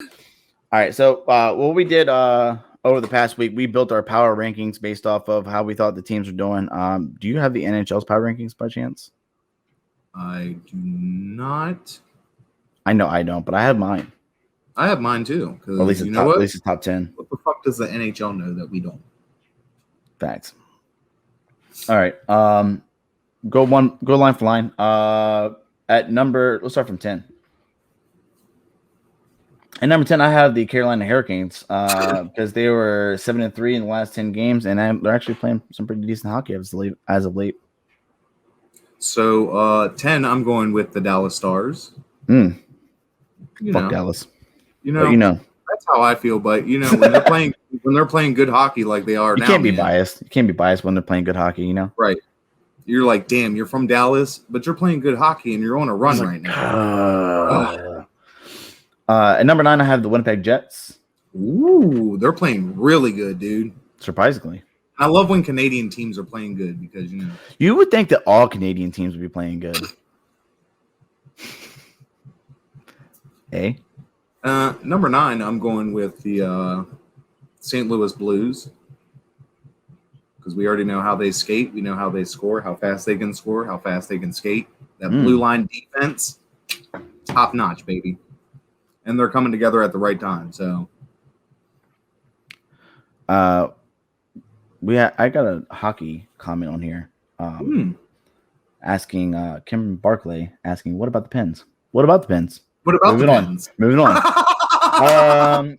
All right. So what we did over the past week, we built our power rankings based off of how we thought the teams were doing. Do you have the NHL's power rankings by chance? I do not. I know I don't, but I have mine. I have mine too. Or at least You it's know what? At least it's top 10. What the fuck does the NHL know that we don't? Facts. All right. Go line for line. At number, let's start from 10. At number 10, I have the Carolina Hurricanes because they were 7-3 in the last 10 games, and they're actually playing some pretty decent hockey as of late. So 10, I'm going with the Dallas Stars. Fuck Dallas. That's how I feel. But when they're playing good hockey like they are now, you can't be biased. You can't be biased when they're playing good hockey. Right? You're like, damn, you're from Dallas, but you're playing good hockey and you're on a run right now. At number 9, I have the Winnipeg Jets. Ooh, they're playing really good, dude. Surprisingly. I love when Canadian teams are playing good because, You would think that all Canadian teams would be playing good. Hey? Number 9, I'm going with the St. Louis Blues because we already know how they skate. We know how they score, how fast they can score, how fast they can skate. That blue line defense, top notch, baby. And they're coming together at the right time. So, I got a hockey comment on here. Asking Kim Barclay, what about the Pens? What about the Pens? What about the Pens? Moving on.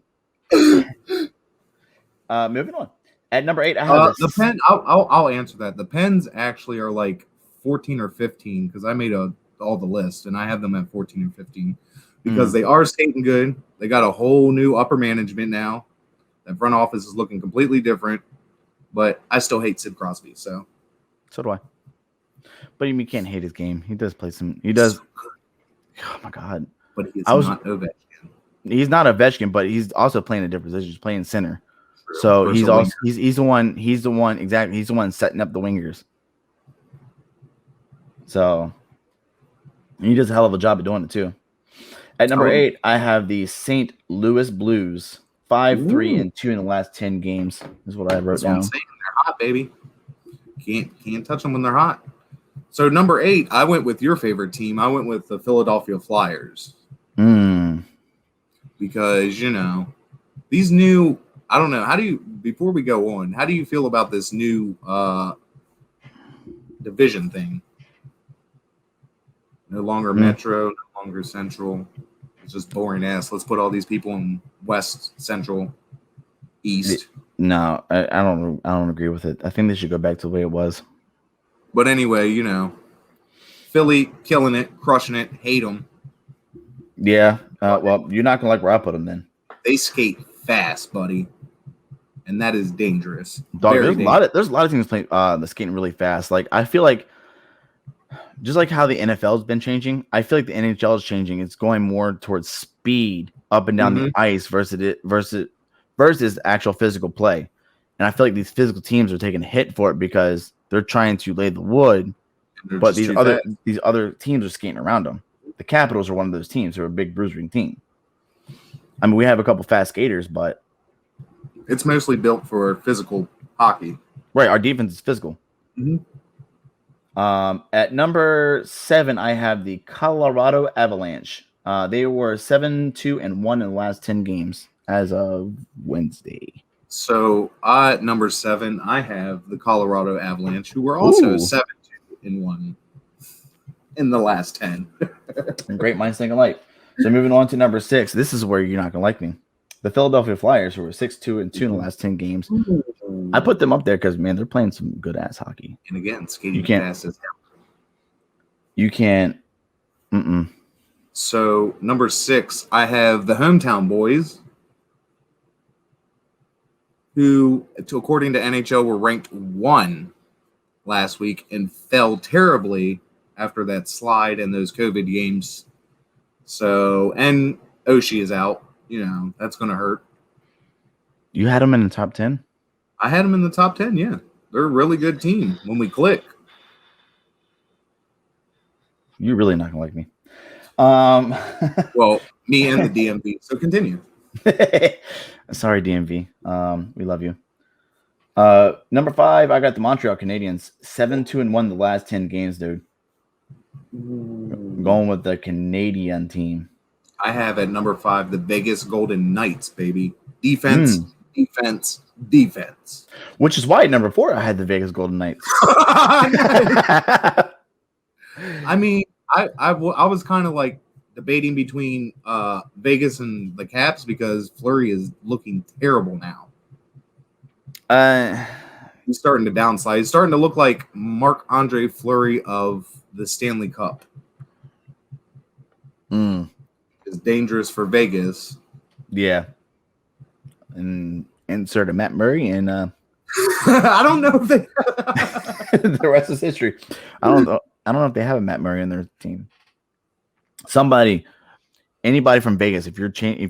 Moving on. At number 8, I have the Pen. I'll answer that. The Pens actually are like 14 or 15 because I made all the list and I have them at 14 or 15 because they are skating good. They got a whole new upper management now. The front office is looking completely different, but I still hate Sid Crosby. So do I. But you can't hate his game. He does play some. He does. Oh my god. But he's not Ovechkin. He's not Ovechkin, but he's also playing a different position. He's playing center. True. So he's the one exactly. He's the one setting up the wingers. So he does a hell of a job of doing it too. At number 8, I have the St. Louis Blues. 5-3-2 in the last 10 games is what I wrote down. I'm saying. They're hot, baby. Can't touch them when they're hot. So number 8, I went with your favorite team. I went with the Philadelphia Flyers. Because these new. I don't know. Before we go on, how do you feel about this new division thing? No longer Metro, no longer Central. It's just boring ass. Let's put all these people in West, Central, East. No, I don't agree with it. I think they should go back to the way it was. But anyway, Philly killing it, crushing it, hate them. Yeah. Well, you're not gonna like where I put them then. They skate fast, buddy, and that is dangerous. Dog, there's a lot of teams playing the skating really fast. Like I feel like. Just like how the NFL has been changing, I feel like the NHL is changing. It's going more towards speed up and down the ice versus actual physical play. And I feel like these physical teams are taking a hit for it because they're trying to lay the wood, but these other teams are skating around them. The Capitals are one of those teams. They're a big bruising team. I mean, we have a couple fast skaters, but it's mostly built for physical hockey. Right, our defense is physical. At number 7, I have the Colorado Avalanche. They were 7-2-1 in the last 10 games as of Wednesday. So at number 7, I have the Colorado Avalanche, who were also 7-2-1 in the last 10. Great minds think alike. So moving on to number 6, this is where you're not gonna like me. The Philadelphia Flyers, who were 6-2-2 in the last 10 games. I put them up there because, man, they're playing some good-ass hockey. And again, skating fast as hell. You can't. So, number 6, I have the Hometown Boys, who, according to NHL, were ranked 1 last week and fell terribly after that slide and those COVID games. So, and Oshie is out. That's going to hurt. You had them in the top 10? I had them in the top 10, yeah. They're a really good team when we click. You're really not going to like me. Well, me and the DMV. So continue. Sorry, DMV. We love you. Number 5, I got the Montreal Canadiens. 7-2-1 the last 10 games, dude. Going with the Canadian team. I have at number 5 the Vegas Golden Knights, baby. Defense, defense, defense. Which is why at number 4 I had the Vegas Golden Knights. I mean, I was kind of like debating between Vegas and the Caps because Fleury is looking terrible now. He's starting to downslide. He's starting to look like Marc-Andre Fleury of the Stanley Cup. It's dangerous for Vegas. Yeah. And insert a Matt Murray and I don't know if they the rest is history. I don't know if they have a Matt Murray on their team. Anybody from Vegas, if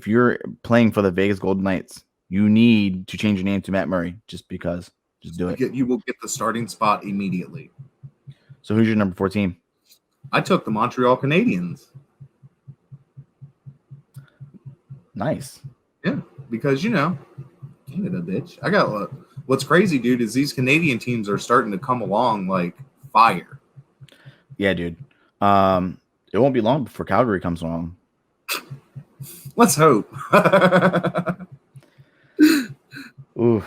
you're playing for the Vegas Golden Knights, you need to change your name to Matt Murray just because. Just do it. You will get the starting spot immediately. So who's your number 4 team? I took the Montreal Canadiens. Nice. Yeah, because Canada, bitch. I got what's crazy, dude, is these Canadian teams are starting to come along like fire. Yeah, dude. It won't be long before Calgary comes along. Let's hope. Ooh.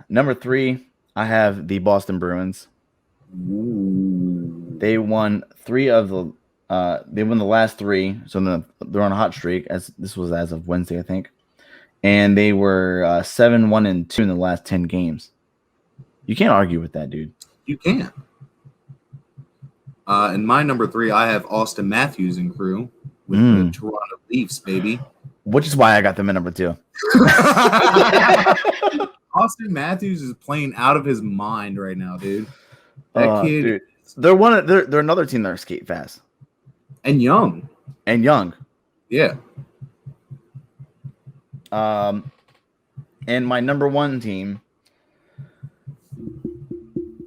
Number 3, I have the Boston Bruins. Ooh. They won 3 of the they won the last 3, so they're on a hot streak. This was as of Wednesday, I think. And they were 7-1-2 in the last 10 games. You can't argue with that, dude. You can't. In my number 3, I have Austin Matthews and crew with the Toronto Leafs, baby. Which is why I got them at number 2. Austin Matthews is playing out of his mind right now, dude. That kid, dude. They're another team that are skate fast and young. Yeah. And my number 1 team,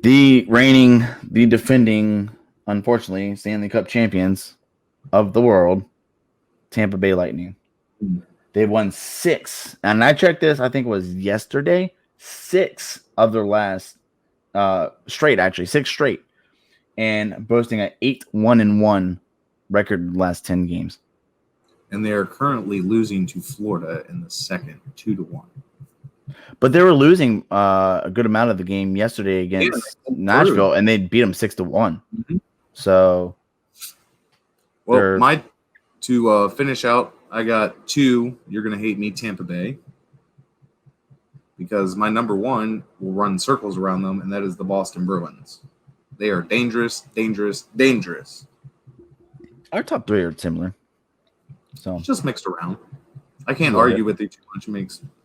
the defending, unfortunately, Stanley Cup champions of the world, Tampa Bay Lightning. They won 6, and I checked this, I think it was yesterday, 6 of their last straight, actually, 6 straight, and boasting an 8-1-1 record in the last 10 games. And they are currently losing to Florida in the second, 2-1. But they were losing a good amount of the game yesterday against Nashville, and they beat them 6-1. So, well, to finish out, I got 2. You're gonna hate me, Tampa Bay, because my number 1 will run circles around them, and that is the Boston Bruins. They are dangerous, dangerous, dangerous. Our top 3 are similar. So just mixed around. I can't argue with it too much.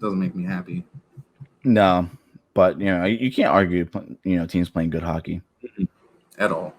Doesn't make me happy. No, but you can't argue. Teams playing good hockey at all.